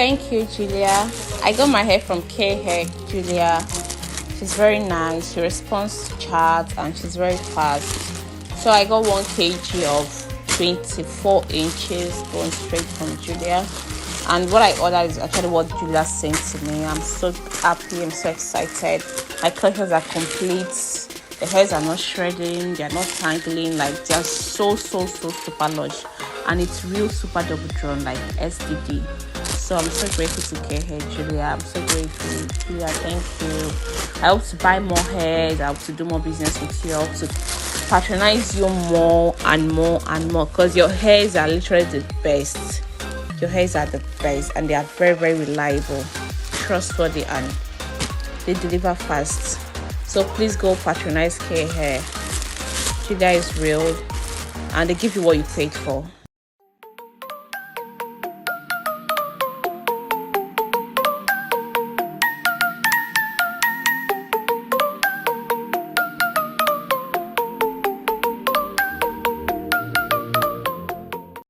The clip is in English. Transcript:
Thank you, Julia. I got my hair from K Hair, Julia. She's very nice. She responds to chat and she's very fast. So I got 1 kg of 24 inches going straight from Julia. And what I ordered is actually what Julia sent to me. I'm so happy. I'm so excited. My collections are complete. The hairs are not shredding. They are not tangling. Like, they are so super lush. And it's real super double drawn, like SDD. So I'm so grateful to K Hair, Julia. I'm so grateful, Julia. Thank you. I hope to buy more hairs. I hope to do more business with you. I hope to patronize you more and more and more, because your hairs are literally the best. Your hairs are the best, and they are very reliable, trustworthy, and they deliver fast. So please go patronize K Hair. Julia is real, and they give you what you paid for.